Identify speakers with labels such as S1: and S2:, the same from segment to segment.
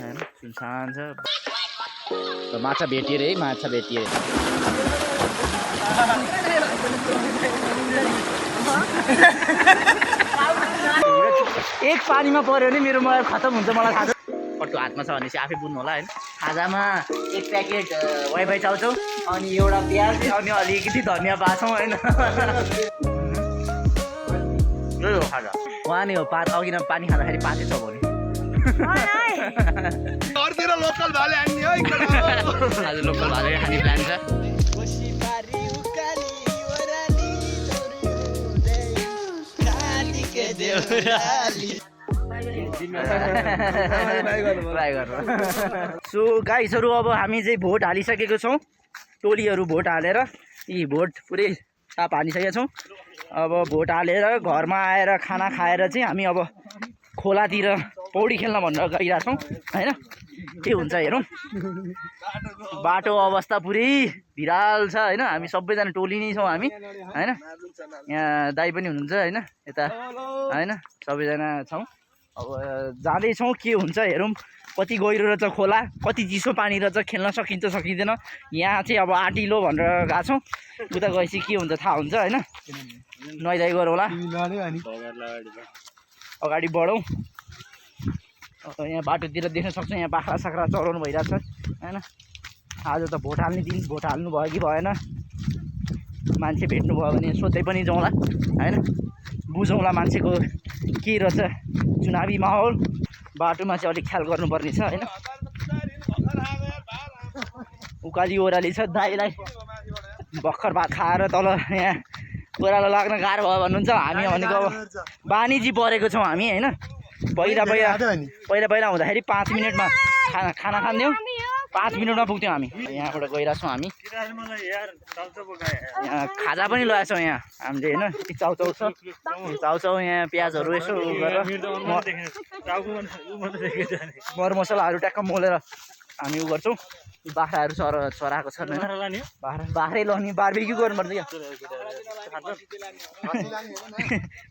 S1: सुनसान छ। माछा भेटियो रे, माछा भेटियो। एक पानीमा पऱ्यो भने मेरो मोबाइल खतम हुन्छ, मलाई थाहा छ। पट्टु हातमा छ भनेपछि आफै बुझ्नु होला होइन। खाजामा एक प्याकेट वाइफाई चाउचाउ अनि एउटा प्याज अनि अलिकति धनियाँ पाछौँ होइन। खाजा उहाँ नि हो पात अघि न पानी खाँदाखेरि पाते छ भने लोकल भाले आज लोकल भाले खाने प्लान छ। सो गाइसहरू अब हामी चाहिँ भोट हालिसकेको छौँ। टोलीहरू भोट हालेर यी भोट पुरै छाप हालिसकेका छौँ। अब भोट हालेर घरमा आएर खाना खाएर चाहिँ हामी अब खोलातिर पौडी खेल्न भनेर गइरहेको छौँ होइन। के हुन्छ हेरौँ। बाटो अवस्था पुरै भिराल छ होइन। हामी सबैजना टोली नै छौँ हामी होइन। यहाँ दाइ पनि हुनुहुन्छ होइन यता होइन, सबैजना छौँ। अब जाँदैछौँ, के हुन्छ हेरौँ। कति गहिरो रहेछ खोला, कति चिसो पानी रहेछ, खेल्न सकिन्छ सकिँदैन। यहाँ चाहिँ अब आँटिलो भनेर गएको छौँ। उता गएपछि के हुन्छ थाहा हुन्छ होइन। नुहाइधुवाइ गरौँ होला, अगाडि बढौँ। यहाँ बाटोतिर देख्न सक्छौँ, यहाँ बाख्रा साख्रा चराउनु भइरहेछ होइन। आज त भोट हाल्ने दिन, भोट हाल्नु भयो कि भएन, मान्छे भेट्नुभयो भने सोध्दै पनि जाउँला होइन। बुझौँला मान्छेको के रहेछ चुनावी माहौल। बाटोमा चाहिँ अलिक ख्याल गर्नुपर्ने छ होइन। उकाली ओह्राली छ। दाइलाई भर्खर भात खाएर तल यहाँ ओह्रालो लाग्न गाह्रो भयो भन्नुहुन्छ। हामी भनेको अब बानीजी परेको छौँ हामी होइन। पहिला हुँदाखेरि 5 मिनटमा खाना खान्थ्यौँ, 5 मिनटमा पुग्थ्यौँ हामी। यहाँबाट गइरहेछौँ हामी। यहाँ खाजा पनि लगाएको छौँ यहाँ हामीले होइन। चाउचाउ छ, चाउचाउ यहाँ प्याजहरू यसो गरेर मरमसलाहरू ट्याक्क मोलेर हामी उ गर्छौँ। बाख्राहरू चराएको छन् होइन। बाख्रै लाउने बार्बिक्यू गर्नुपर्छ क्या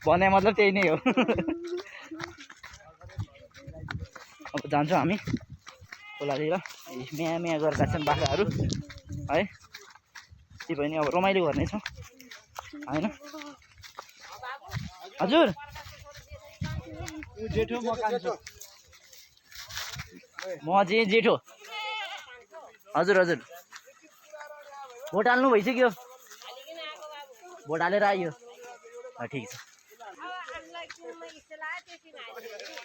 S1: भने मतलब त्यही नै हो। अब जान्छौँ हामी खोलातिर। म्या म्या गरेका छन् बाख्राहरू है। त्यही पनि अब रमाइलो गर्नेछौँ होइन। हजुर म चाहिँ जेठो। हजुर हजुर भोट हाल्नु भइसक्यो, भोट हालेर आइयो। ठिक छ।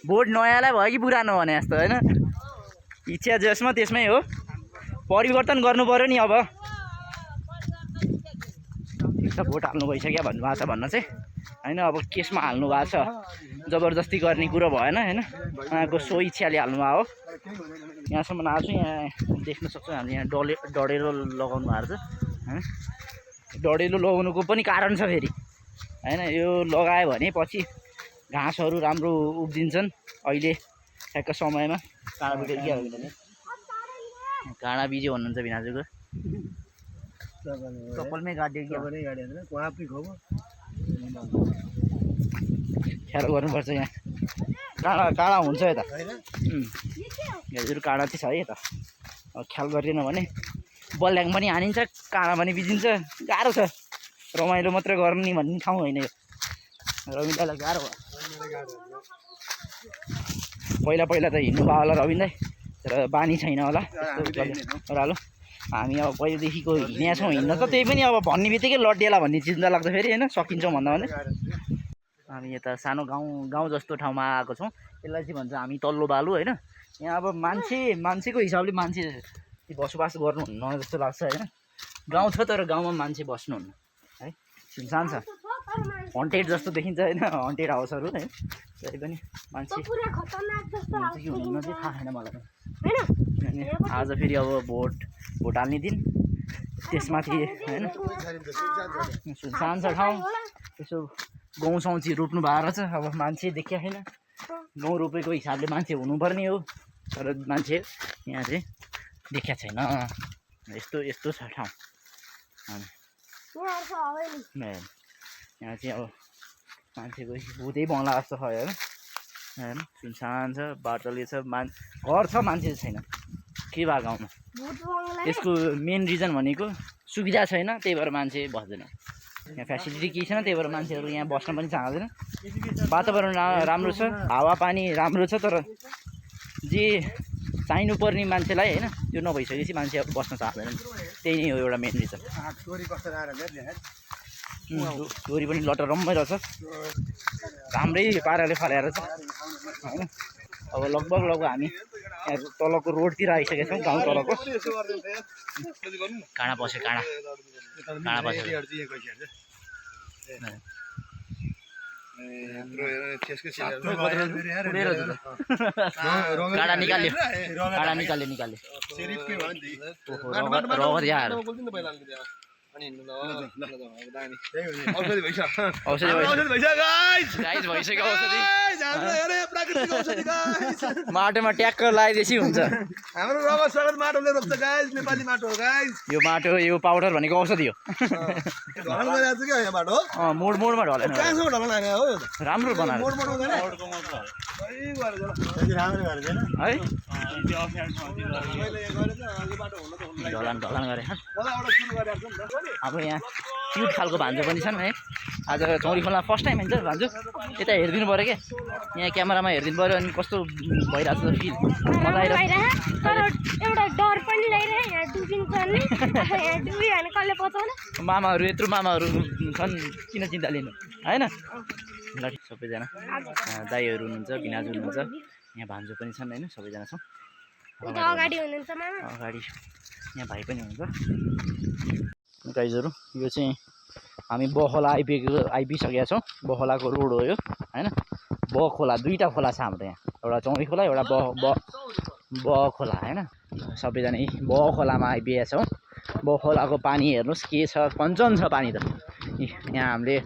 S1: भोट नयाँलाई भयो कि पुरानो भने जस्तो होइन। इच्छा जसमा त्यसमै हो, परिवर्तन गर्नु पऱ्यो नि अब। ठिक छ, भोट हाल्नु भइसक्यो भन्नुभएको छ भन्न चाहिँ होइन। अब केसमा हाल्नु भएको छ, जबरजस्ती गर्ने कुरो भएन होइन। उहाँको सो इच्छाले हाल्नुभएको हो। यहाँसम्म आएको छु, यहाँ देख्न सक्छौँ हामीले यहाँ डढेलो लगाउनु भएको छ होइन। डढेलो लगाउनुको पनि कारण छ फेरि होइन। यो लगायो भने पछि घाँसहरू राम्रो उब्जिन्छन्। अहिले ठ्याक्क समयमा काँडा बिजो क्या काँडा बिजो भन्नुहुन्छ भिनाजुको चप्पलमै गाडियो क्या ख्याल गर्नुपर्छ। यहाँ काँडा हुन्छ यता हजुर, काँडा चाहिँ छ है यता। ख्याल गरिएन भने बल्याङ पनि हानिन्छ, काँडा पनि बिजिन्छ। गाह्रो छ, रमाइलो मात्रै गर्ने भन्ने ठाउँ होइन यो। रविन्द्रलाई गाह्रो भयो। पहिला त हिँड्नु भयो होला रविन्द्र, तर बानी छैन होला ओह्रालो। हामी अब पहिलेदेखिको हिँडेका छौँ। हिँड्न त त्यही पनि अब भन्ने बित्तिकै लड्डिएला भन्ने चिन्ता लाग्छ फेरि होइन। सकिन्छौँ भन्दा भने हामी यता सानो गाउँ जस्तो ठाउँमा आएको छौँ। यसलाई चाहिँ भन्छ हामी तल्लो बालु होइन। यहाँ अब मान्छेको हिसाबले मान्छे बसोबास गर्नुहुन्न जस्तो लाग्छ होइन। गाउँ छ तर गाउँमा मान्छे बस्नुहुन्न है। सुनसान छ, हन्टेड जस्तो देखिन्छ होइन। हन्टेड हाउसहरू है। तरै पनि मान्छे हुन्छ कि हुनुहुन्न चाहिँ थाहा छैन मलाई। आज फेरि अब भोट हाल्ने दिन, त्यसमाथि होइन। सुनसान छ ठाउँ। यसो गहुँ सौची रोप्नु भएको रहेछ। अब मान्छे देखिया छैन। गहुँ रोपेको हिसाबले मान्छे हुनुपर्ने हो, तर मान्छे यहाँ चाहिँ देखिया छैन। यस्तो छ ठाउँ। यहाँ चाहिँ अब मान्छेको भुतै बङ्गला जस्तो छ होइन। होइन सुनसान छ, बाटोले छ, घर छ, मान्छे छैन के भयो गाउँमा। यसको मेन रिजन भनेको सुविधा छैन, त्यही भएर मान्छे बस्दैन। यहाँ फेसिलिटी केही छैन, त्यही भएर मान्छेहरू यहाँ बस्न पनि चाहँदैन। वातावरण राम्रो छ, हावापानी राम्रो छ, तर जे चाहिनुपर्ने मान्छेलाई होइन त्यो नभइसकेपछि मान्छे अब बस्न चाहँदैन। त्यही नै हो एउटा मेन रिजन। छोरी पनि लटरम्मै रहेछ, राम्रै पाराले फलाएर छ होइन। अब लगभग हामी यहाँ तलको रोडतिर आइसकेका छौँ, गाउँ तलको। काँडा बस्यो, काँडा बस्यो। काँडा निकाल्यो, रगत यहाँ माटोमा ट्याक्कर लगाइदिएपछि हुन्छ।
S2: हाम्रो रगत सगत माटोले रोप्छ गाइस, नेपाली माटो हो गाइस।
S1: यो माटो, यो पाउडर भनेको औषधि हो।
S2: ढलन गरिरहेको छ क्या यहाँ बाटो।
S1: मोडमा ढलेन,
S2: कहाँसम्म ढलन हाने हो यो त?
S1: राम्रो बनाएर
S2: मोड हुँदैन है।
S1: ढलान गरे। अब यहाँ क्युट खालको भान्जो पनि छन् है। आज चौरी खोला फर्स्ट टाइम हुन्छ भान्जो। यता हेरिदिनु पऱ्यो क्या, यहाँ क्यामेरामा हेरिदिनु पऱ्यो। अनि कस्तो भइरहेको छ फिल, मजा आइरहेको छ।
S3: एउटा डर पनि लागिरहेको, यहाँ डुबिन्छ नि, यहाँ डुब्यो भने कसले बचाउनु।
S1: मामाहरू यत्रो मामाहरू छन्, किन चिन्ता लिनु होइन। ल सबैजना दाईहरू हुनुहुन्छ, भिनाजु हुनुहुन्छ, यहाँ भान्जो पनि छन् होइन, सबैजना छौँ।
S3: अगाडि हुनुहुन्छ मामा,
S1: अगाडि यहाँ भाइ पनि हुनुहुन्छ। गाइजहरू यो चाहिँ हामी बखोला आइपुगिसकेका छौँ। बखोलाको रोड हो यो होइन। बखोला दुईवटा खोला छ हाम्रो यहाँ, एउटा चौरी खोला, एउटा बखोला होइन। सबैजना बखोलामा आइपुगेका छौँ। बखोलाको पानी हेर्नुहोस् के छ, कञ्चन छ पानी त। यहाँ हामीले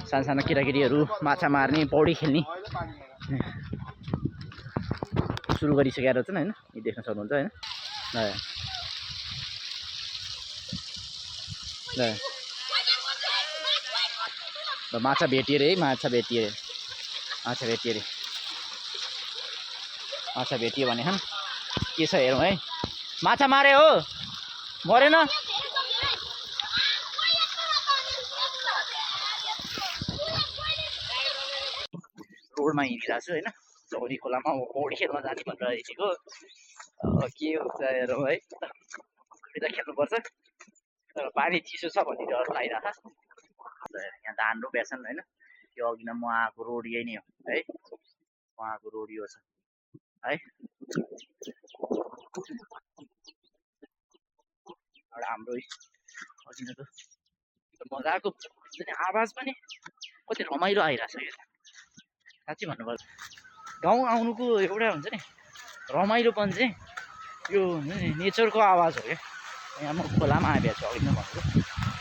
S1: सानो केटाकेटीहरू माछा मार्ने, पौडी खेल्ने सुरु गरिसकेका रहेछन् होइन। यो देख्न सक्नुहुन्छ होइन। माछा भेटियो रे, माछा भेटियो भने के छ हेरौँ है। माछा मारे हो, मरेन। रोडमा हिँडिरहेको छु होइन, चौरी खोलामा पौडी खेल्न जाने भनेर हिँडेको। के हुन्छ हेरौँ है, यता खेल्नुपर्छ तर पानी चिसो छ भन्ने डर लागिरहेको छ। यहाँ धान रोपेछन् होइन। यो अघि नै म आएको रोड यही नै हो है, उहाँको रोड यो छ है। एउटा हाम्रो अघिको मजाको आवाज पनि कति रमाइलो आइरहेको छ। यो साँच्चै भन्नुपर्छ गाउँ आउनुको एउटा हुन्छ नि रमाइलोपन चाहिँ यो नेचरको आवाज हो क्या। यहाँ म खोलामा आइपुगेको छु, अघि नै भनेको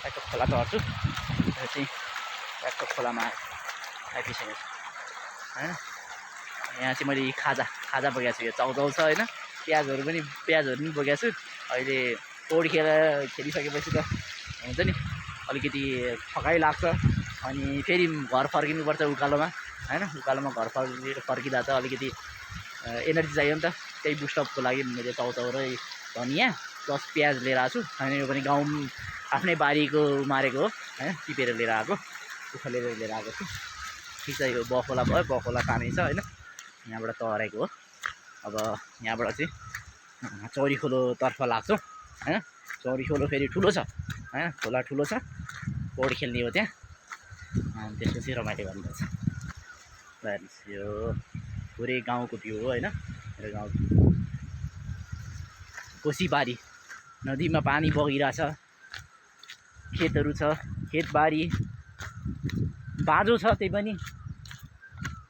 S1: ट्याक्क खोला चढ्छु। यो चाहिँ ट्याक्क खोलामा आइपुगिसकेको छु होइन। यहाँ चाहिँ मैले खाजा बोकेको छु, यो चाउचाउ छ होइन। प्याजहरू पनि बोकेको छु। अहिले पौडी खेलिसकेपछि त हुन्छ नि अलिकति थकाइ लाग्छ। अनि फेरि घर फर्किनुपर्छ उकालोमा होइन। उकालोमा घर फर्किँदा त अलिकति एनर्जी चाहियो नि त। त्यही बुस्टअपको लागि मैले चाउचाउ र धनियाँ प्लस प्याज लिएर आएको छु। अनि यो पनि गाउँ आफ्नै बारीको मारेको हो होइन, टिपेर लिएर आएको, उखालेर लिएर आएको छु। ठिक छ, यो बखोला भयो, बखोला पानी छ होइन, यहाँबाट तरेको हो। अब यहाँबाट चाहिँ चौरी खोलोतर्फ लाग्छौँ होइन। चौरी खोलो फेरि ठुलो छ होइन, खोला ठुलो छ, पौडी खेल्ने हो त्यहाँ। अनि त्यसपछि रमाइलो गर्नुपर्छ। हेर्नुहोस् यो पुरै गाउँको भ्यू हो होइन। मेरो गाउँ कोसीबारी, नदीमा पानी बगिरहेछ, खेतहरू छ, खेतबारी बाँझो छ, त्यही पनि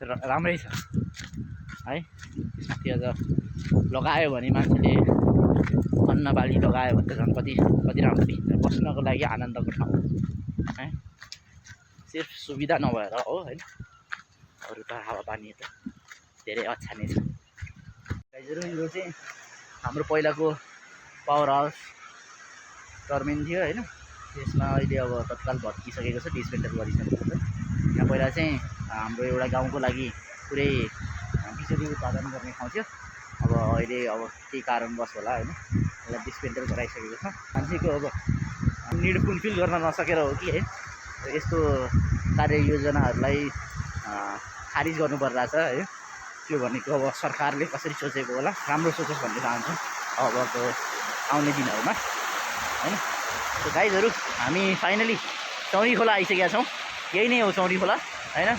S1: राम्रै छ है। त्यसमाथि अझ लगायो भने मान्छेले अन्न बाली लगायो भने त झन् कति राम्रो देखिन्छ। बस्नको लागि आनन्दको ठाउँ है। सिर्फ सुविधा नभएर हो होइन, अरू त हावापानी त धेरै अच्छा नै छ। यो चाहिँ हाम्रो पहिलाको पावर हाउस टर्मिन थियो होइन। त्यसमा अहिले अब तत्काल भत्किसकेको छ, डिसमेन्टल गरिसकेको छ। यहाँ पहिला चाहिँ हाम्रो एउटा गाउँको लागि पुरै बिजुली उत्पादन गर्ने ठाउँ थियो। अब अहिले अब केही कारणवश होला होइन यसलाई डिस्मेन्टल गराइसकेको छ। मान्छेको अब निड फुलफिल गर्न नसकेर हो कि है यस्तो कार्ययोजनाहरूलाई खारिज गर्नु परिरहेछ है। त्यो भनेको अब सरकारले कसरी सोचेको होला, राम्रो सोचोस् भन्ने चाहन्छौँ अबको आउने दिनहरूमा होइन। त्यो गाइजहरू हामी फाइनली चौरी खोला आइसकेका छौँ। यही नै हो चौरी खोला होइन।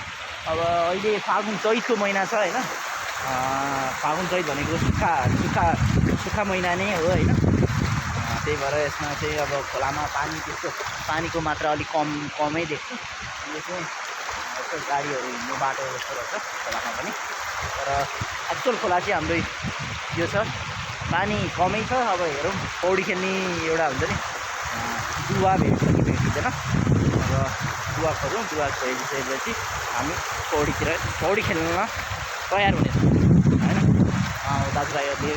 S1: अब अहिले फागुन चैतको महिना छ होइन। फागुन चैत भनेको सुक्खा महिना नै हो होइन। त्यही भएर यसमा चाहिँ अब खोलामा पानी त्यस्तो पानीको मात्रा अलिक कमै देख्छु। यो चाहिँ यसो गाडीहरू हिँड्ने बाटो जस्तो रहेछ खोलामा पनि। तर एक्चुअल खोला चाहिँ हाम्रो यो छ, पानी कमै छ। अब हेरौँ पौडी खेल्ने एउटा हुन्छ नि दुवा भेट्छ कि भेटिँदैन। अब दुवा खोजौँ, दुवा खोजिसकेपछि हामी पौडी खेल्न तयार हुनेछ होइन। दाजुभाइहरूले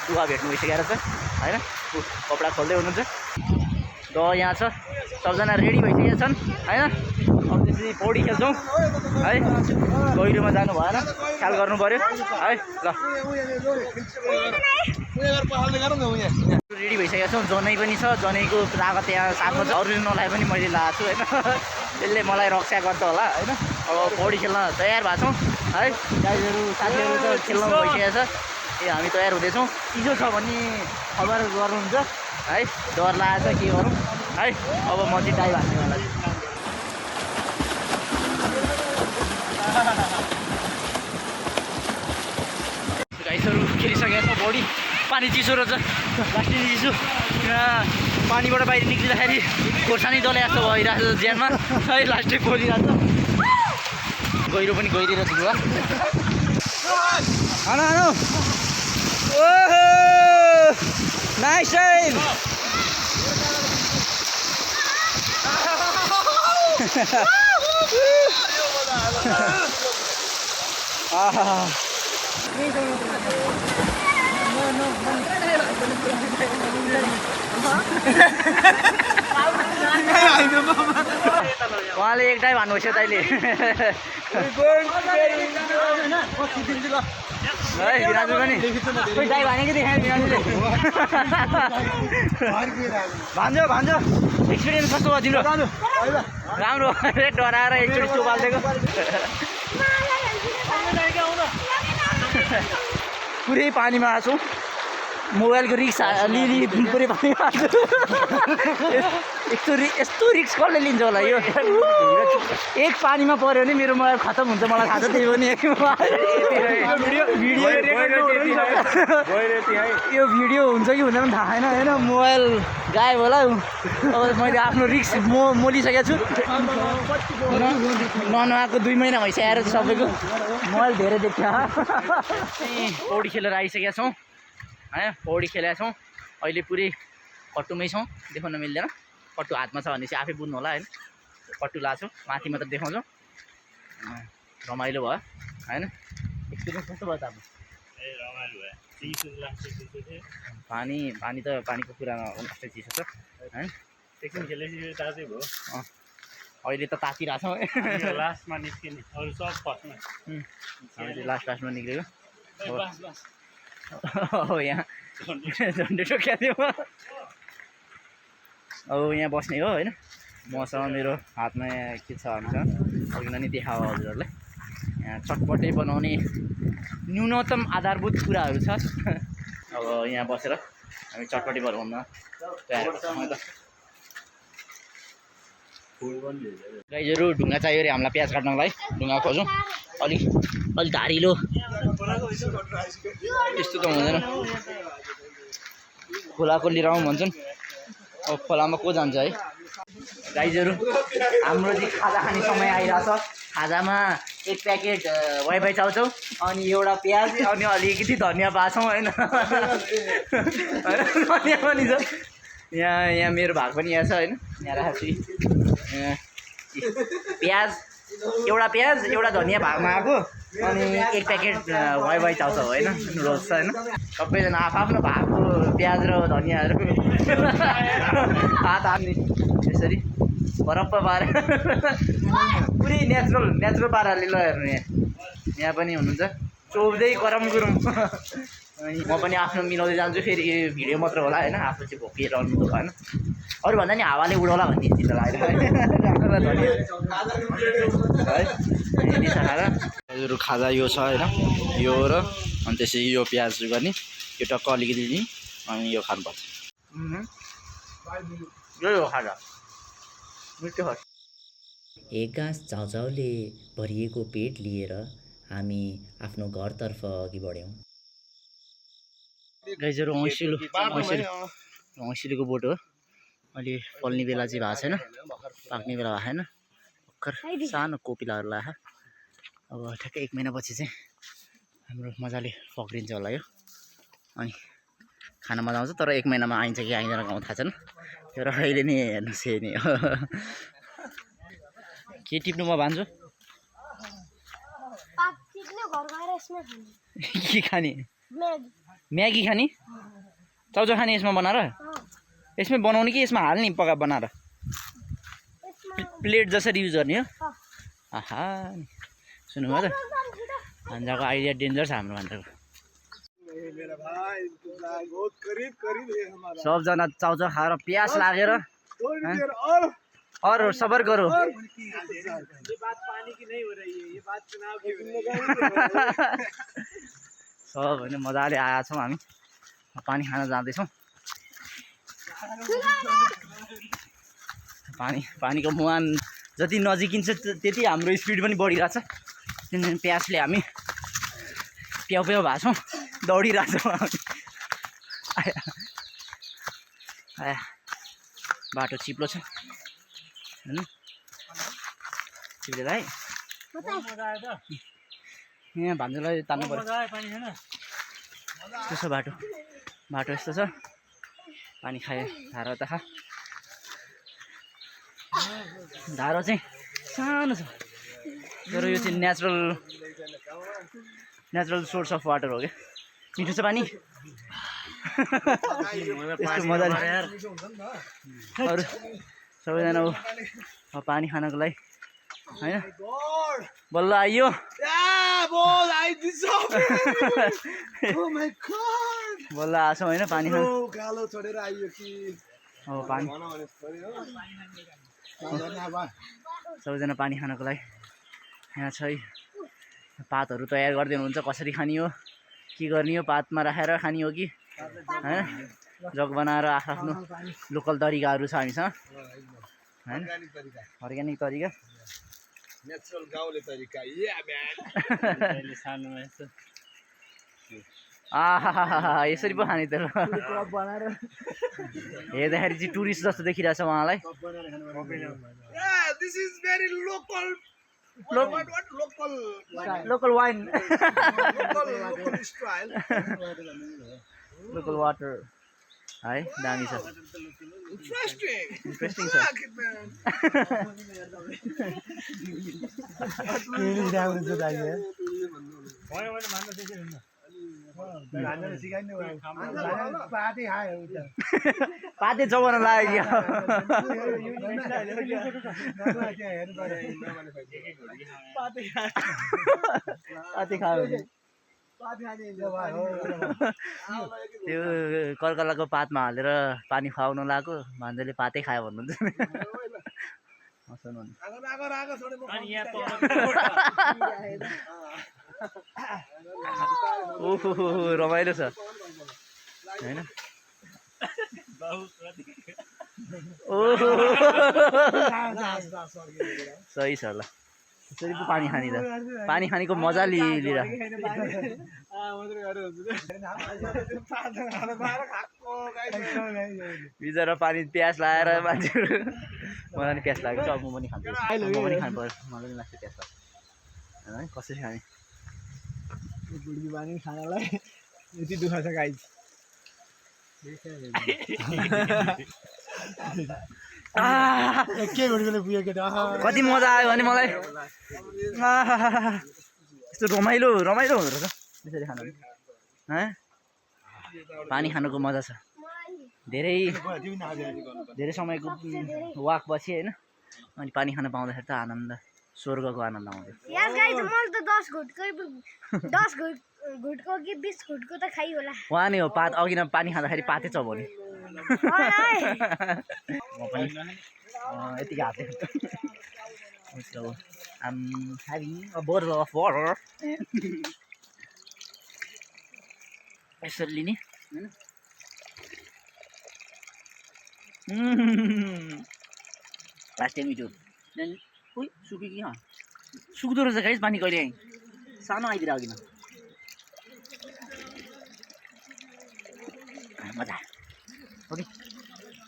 S1: दुवा भेट्नु भइसकेको छ होइन। कपडा खोल्दै हुनुहुन्छ। यहाँ छ, सबजना रेडी भइसकेका छन् होइन। अब त्यसरी पौडी खेल्छौँ है। गहिरोमा जानु भएन, ख्याल गर्नु पऱ्यो है। ल रेडी भइसकेका छौँ। जनै पनि छ, जनैको लागत यहाँ साथमा छ। अरू नलाए पनि मैले लगाएको छु होइन। त्यसले मलाई रक्षा गर्छ होला होइन। अब पौडी खेल्न तयार भएको छौँ है। दाजुहरू साथीहरू त खेल्नु भइसकेको छ। हामी तयार हुँदैछौँ। चिसो छ भन्ने खबर गर्नुहुन्छ है। डर लागेको छ के गरौँ है। अब म चाहिँ डाइभ हान्नेवाला छु। गाइसहरू खेलिसकेका छौँ पौडी। पानी चिसो रहेछ, लास्टै चिसो। पानीबाट बाहिर निक्लिँदाखेरि खोर्सानी डले जस्तो भइरहेको छ ज्यानमा है। लास्टै पोलिरहेको छ। गहिरो पनि गइरहेको छु बुवा। हानो ओहो नाइस टाइम। उहाँले एक टाइम हान्नुहोस् है तैँले है। बिराजु पनि कोही टाइम हानेको देखायो बिराजुले। भान्जो एक्सपिरियन्स कस्तो भयो तिम्रो? राम्रो डराएर एकचोटि चोपालिदिएको। पुरै पानीमा आएको छौँ। मोबाइलको रिक्स लिली पुरै पानीमा आएको छु। यस्तो रिक्स कसले लिन्छ होला? यो एक पानीमा पऱ्यो भने मेरो मोबाइल खतम हुन्छ, मलाई थाहा छ। त्यही पनि यो भिडियो हुन्छ कि हुँदैन थाहा छैन होइन। मोबाइल गायब होला। अब मैले आफ्नो रिक्स मोलिसकेको छु। ननुहाएको 2 महिना भइसकेर सबैको मोबाइल धेरै देख्छ। पौडी खेलेर आइसकेका छौँ है। पौडी खेलेका छौँ। अहिले पुरै कट्टुमै छौँ, देखाउन मिल्दैन। कट्टु हातमा छ भने चाहिँ आफै बुझ्नु होला होइन। कट्टु लाएको छौँ, माथि मात्र देखाउँछौँ। रमाइलो भयो होइन। एक्सपिरियन्स कस्तो भयो त अब? पानी त पानीको कुरामा यस्तै चिसो छ होइन।
S4: एकछिन खेलेपछि तातै भयो।
S1: अहिले त तातिरहेको छौँ।
S4: लास्टमा निस्किने अरू सब फर्स्टमा।
S1: हामीले लास्टमा निक्लेको हो। यहाँ झन्डै टोक्या थियो। अब यहाँ बस्ने हो होइन। मसँग मेरो हातमा के छ भन्छ अघि नै देखायो हजुरहरूलाई। यहाँ चटपटे बनाउने न्यूनतम आधारभूत कुराहरू छ। अब यहाँ बसेर हामी चटपटे बनाउन तयार छौँ त। गाइजहरू ढुङ्गा चाहियो अरे हामीलाई प्याज काट्नलाई। ढुङ्गा खोजौँ अलिक धारिलो। त्यस्तो त हुँदैन। खोलाको लिएर आउँ भन्छन्। अब खोलामा को जान्छ है। गाइजहरू हाम्रो चाहिँ खाजा खाने समय आइरहेछ। खाजामा एक प्याकेट वाइफाई चाउचाउ अनि एउटा प्याज अनि अलिकति धनियाँ पाछौँ होइन। धनियाँ पनि छ यहाँ मेरो भाग पनि यहाँ छ होइन। यहाँ राखेको छु प्याज, एउटा धनियाँ भागमा आएको अनि एक प्याकेट वाइफाई चाउचाउ होइन। रोज छ होइन। सबैजना आफ्नो भागको प्याज र धनियाँहरू हात हाल्ने त्यसरी बरप्प पारेर पुरै नेचुरल पाराले ल हेर्नु यहाँ पनि हुनुहुन्छ चोब्दै करम गुरुङ अनि म पनि आफ्नो मिलाउँदै जान्छु फेरि भिडियो मात्र होला होइन आफ्नो चाहिँ भोकिएर आउनु त भएन अरू भन्दा नि हावाले उडाउला भन्ने चिन्ता लागेर हजुर खाजा यो छ होइन यो र अनि त्यसपछि यो प्याज गर्ने यो टक्क अलिकति दिने अनि यो खानुपर्छ यो खाजा मिठो खाजा
S5: एक गाँस चाउचाउले भरिएको पेट लिएर हामी आफ्नो घरतर्फ अघि बढ्यौँ।
S1: गाईजहरू औँसिलोको बोट हो अहिले फल्ने बेला चाहिँ भएको छैन पाक्ने बेला भएको छैन भर्खर सानो कोपिलाहरू लाग्यो अब ठ्याक्कै 1 महिनापछि चाहिँ हाम्रो मजाले फक्रिन्छ होला यो अनि खान मजा आउँछ तर 1 महिनामा आइन्छ कि आइँदैन गाउँ थाहा छैन तर अहिले नि हेर्नुहोस् नि के टिप्नु म भन्छु के खाने म्यागी खाने चाउचाउ खाने यसमा बनाएर यसमै बनाउने कि यसमा हाल्ने पका बनाएर प्लेट जसरी युज गर्ने हो आहा सुन्नुभयो त भान्जाको आइडिया डेन्जर छ हाम्रो भान्जाको सबजना चाउचाउ खाएर प्यास लागेर और सबर करो सब होइन मजाले आएका छौँ हामी पानी खान जाँदैछौँ पानीको मुहान जति नजिकिन्छ त्यति हाम्रो स्पिड पनि बढिरहेछ किनभने प्यासले हामी प्याउ भएको छौँ दौडिरहेछौँ आया बाटो चिप्लो छ होइन चिप्लेर है यहाँ भान्जोलाई तान्नु पर्यो त्यसो बाटो यस्तो छ पानी खायो धारो त खा धारो चाहिँ सानो छ तर यो चाहिँ नेचुरल सोर्स अफ वाटर हो क्या मिठो छ पानी यस्तो मजाले अरू सबैजना पानी खानको लागि होइन बल्ल आइयो बल्ल आछौँ होइन पानी खानु पानी सबैजना पानी खानको लागि यहाँ छ है पातहरू तयार गर्दै हुनुहुन्छ कसरी खाने हो के गर्ने हो पातमा राखेर खाने हो कि होइन जग बनाएर आफ्नो लोकल तरिकाहरू छ हामीसँग होइन अर्ग्यानिक तरिका
S2: नेचुरल गाउँले तरिका
S1: यसरी पो खाने त हेर्दाखेरि चाहिँ टुरिस्ट जस्तो देखिरहेछ उहाँलाई लोकल वाइन लोकल वाटर है दामी छ इन्ट्रेस्टिङ छ पाते चबाउन लाग्यो पाते खायो त्यो कलकलाको पातमा हालेर पानी खुवाउनु लाग्यो भान्जोले पातै खायो भन्नुहुन्छ ओहो रमाइलो छ होइन सही छ ल त्यसरी पो पानी खाने त पानी खानेको मजा लिएर बिचरा पानी प्यास लगाएर मान्छेहरू मलाई नि प्यास लागेको छ अब म पनि खान्छु म पनि खानु पर्यो मलाई पनि लाग्छ प्यास लाग्छ है कसरी खाने
S6: गुडी पानी खानालाई यति दुःख छ गाइज के गुडीले पुग्यो केटा
S1: कति मजा आयो भने मलाई यस्तो रमाइलो हुँदो रहेछ त्यसरी खानु पानी खानुको मजा छ धेरै समयको वाक पछि होइन अनि पानी खान पाउँदाखेरि त आनन्द स्वर्गको आनन्द आउँथ्यो।
S3: यस गाइस मैले त 10 घुटको कि 20 घुटको त खाइ होला।
S1: वहाँ नि हो पात अघि न पानी खाँदाखेरि पातै चबाउने। म पनि यतिकै हातै So I'm having a bottle of water. यसरी नि लास्ट टाइम मिठो उही सुक्यो कि सुक्दो रहेछ गाइस पानी कहिले सानो आइदिएर अघि न मजा ओके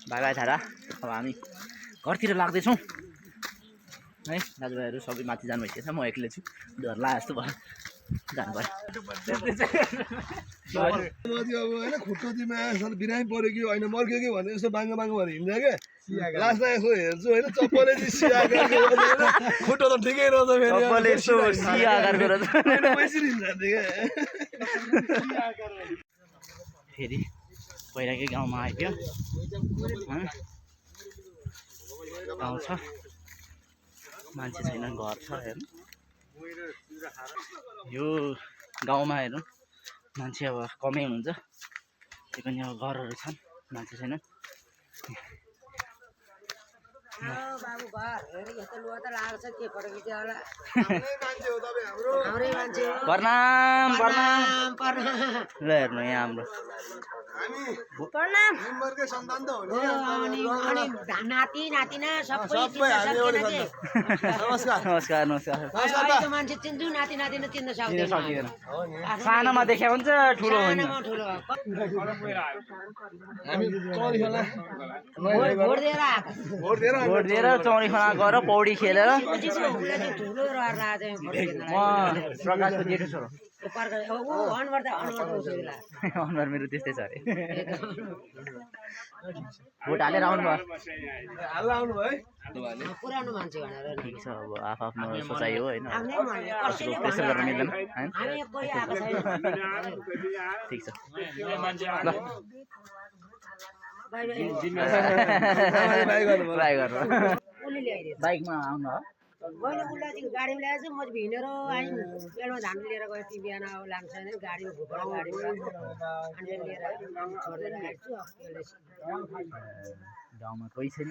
S1: बाई बाई थारा अब हामी घरतिर लाग्दैछौँ है। दाजुभाइहरू सबै माथि जानु भइसकेछ म एक्लै छु डर लाग्यो जस्तो भयो जानु पर्यो
S2: अब होइन खुट्टो तिमा बिरामी पऱ्यो कि होइन मर्क्यो कि भने यसो बाङ्गो बाङ्गो भएर हिँड्छ क्या लास्टमा यसो हेर्छु होइन चप्पलले चाहिँ सिया खुट्टो त ठिकै रहेछ
S1: फेरि पहिलाकै गाउँमा आइपुग्यो गाउँ छ मान्छे छैन घर छ हेर्नु यो गाउँमा हेर्नु मान्छे अब कमै हुनुहुन्छ त्यही पनि अब घरहरू छन् मान्छे छैन। प्रणाम प्रणाम ल हेर्नु यहाँ हाम्रो
S3: प्रणाम
S2: सन्तान त हो
S7: नाति नातिना सबै
S2: नमस्कार
S1: नमस्कार नमस्कार
S7: मान्छे चिन्छु नाति नातिना चिन्न
S1: चिन्न
S7: सक्दैन
S1: सकिँदैन सानोमा देखे हुन्छ ठुलो होइन
S2: भोट दिएर
S1: भोट दिएर चौरी खोला गएर पौडी खेलेर म प्रकाशको जेठो छोरो अनुहार मेरो त्यस्तै छ अरे भोट हालेर आउनु भयो
S2: आउनु भयो
S7: पुरानो मान्छे भनेर
S1: ठिक छ अब आफ्नो सोचाइ हो होइन
S7: कसैले
S1: प्रेसर गर्न मिल्दैन होइन
S7: हामी कोही आएको छैन
S1: ठिक छ ल बाई गर्नु बाइकमा आउनु हो
S7: मैले उसलाई चाहिँ गाडीमा ल्याएर चाहिँ म हिँडेर आएँ बेलमा धान लिएर गएँ ती बिहान अब लान्छ होइन गाडीमा भुकेर गाडीमा अनि लिएर छोडेर आइछु
S1: गाउँमा कोही छैन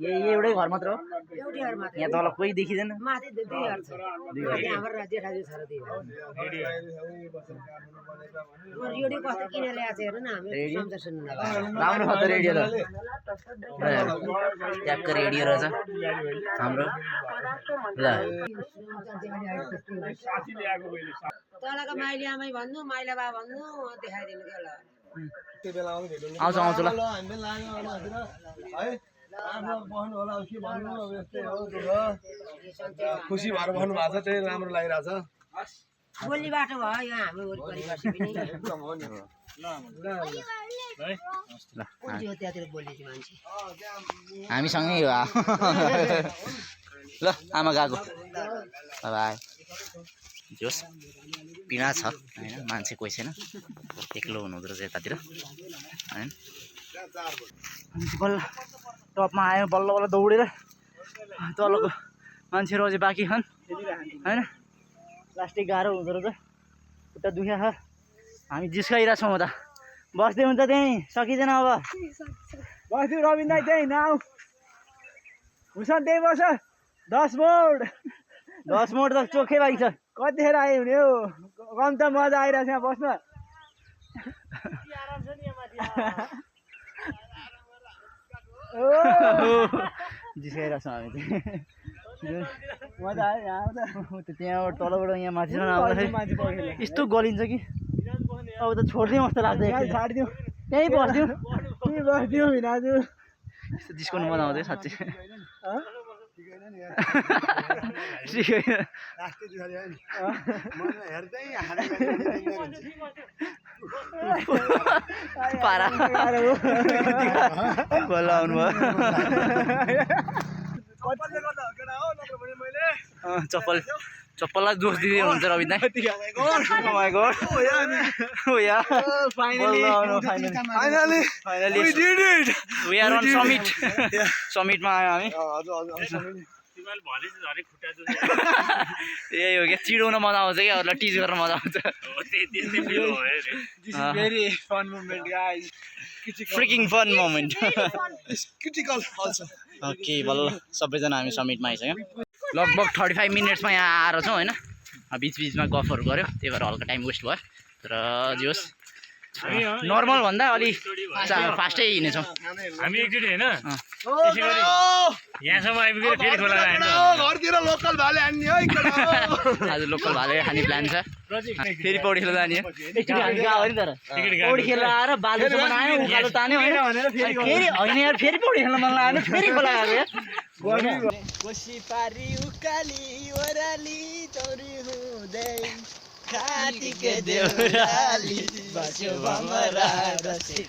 S1: यही एउटै घर मात्र हो
S7: एउटै घर मात्रै
S1: यहाँ तल कोही देखिँदैन
S7: माथि 2 घर छ माथि हाम्रो जेठाजु छ र त्यो रेडियो कस्तो किनेर ल्याएको छ हेर्नु न हामी सम्झ सुन्नु
S1: राम्रो छ त रेडियो त ट्याक्क रेडियो रहेछ हाम्रो ल
S7: तलको माइली आमै भन्नु माइला बा भन्नु देखाइदिनु के ल
S2: त्यो बेला आउनु भेट्नु
S1: आउँछु आउँछु ल
S2: हामी लाग्यो है आफ्नो बस्नु होला के भन्नु अब यस्तै हो खुसी भएर बस्नु भएको छ त्यही राम्रो लागिरहेछ
S7: बोली बाटो भयो यहाँ हाम्रो वरिपरि बसी पनि कुन चाहिँ हो त्यहाँतिर बोलेको मान्छे
S1: हामीसँगै हो ल आमा गएको बाई जोस् पीडा छ होइन मान्छे कोही छैन एक्लो हुनुहुँदो रहेछ यतातिर होइन बल्ल टपमा आयो बल्ल बल्ल दौडेर तलको मान्छेहरू अझै बाँकी छन् होइन प्लास्टिक गाह्रो हुँदो रहेछ खुट्टा दुख्या छ हामी जिस्काइरहेछौँ त बस्दै हुन्छ त्यहीँ सकिँदैन अब
S6: बस्यो रविन दाइ त्यही नाउ हुसन त्यही बस 10 बोर्ड
S1: 10 मिनट त चोखै बाइक छ
S6: कतिखेर आयो हुने हो कम त मजा आइरहेछ यहाँ बस्न
S1: जिस्काइरहेछौँ हामी चाहिँ
S6: मजा आयो यहाँ आउँदा
S1: त्यहाँबाट तलबाट यहाँ माथिसम्म आउँदाखेरि यस्तो गलिन्छ कि अब त छोडिदिउँ जस्तो लाग्छ
S6: छाडिदिउँ
S1: त्यहीँ बस्दिउँ
S6: के बस्दिउँ भिनाजु
S1: यस्तो जिस्काउनु मजा आउँछ साँच्चै पारा बल्ल आउनु भयो चप्पल चप्पललाई दोष दिँदै हुन्छ रविन दाई Oh my god. Oh yeah.
S6: Finally.
S2: Finally,
S1: Finally.
S2: we did it.
S1: We are on summit. समिटमा आयो हामी
S4: तिमीले भनेपछि झन् खुट्टा दुख्छ
S1: यही हो क्या चिडाउन मजा आउँछ क्या अरूलाई टिज गर्न मजा आउँछ
S4: त्यस्तै फिल भयो अरे
S6: This is very fun moment, guys.
S1: Freaking fun moment
S2: It's critical also.
S1: Okay बल्ल सबैजना हामी समिटमा आइसक्यौँ लगभग 35 मिनट्समा यहाँ आएर छौँ होइन बिचबिचमा गफहरू गऱ्यो त्यही भएर हल्का टाइम वेस्ट भयो तर जे होस् नर्मल भन्दा अलि फास्टै हिँडेछौँ
S4: हामी एकचोटि होइन त्यसै गरी यहाँसम्म आइपुगेर फेरि खोला हान्नु
S2: घरतिर लोकल भाले हान्ने है केटा।
S1: आज लोकल भाले खाने प्लान छ फेरि पौडी खेल्न जाने हो एकचोटि हामी गएको हो नि तर
S4: टिकट काट्नु।
S1: पौडी खेल्न आएर बालुसम्म आयो उकालो तान्यो होइन फेरि होइन यार फेरि पौडी खेल्न मन लागेन फेरि खोला गएको यार
S6: कोसी पारी उकाली ओराली चौरी हुँदै खाटीके देउराली बस्यो भमरा रसे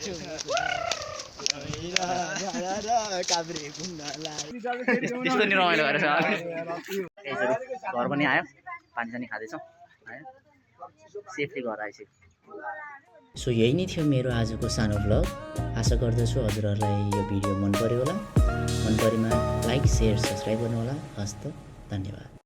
S6: काभ्रे घुम्नलाई
S1: त्यस्तो नि रमाइलो गरेछ घर पनि आयो पानी सानी खाँदैछौँ आयो सेफली घर आइसक्यो
S5: सो यही नै थियो मेरो आजको सानो भ्लग आशा गर्दछु हजुरहरूलाई यो भिडियो मन पर्यो होला मन परेमा लाइक सेयर सब्सक्राइब गर्नु होला हस्त धन्यवाद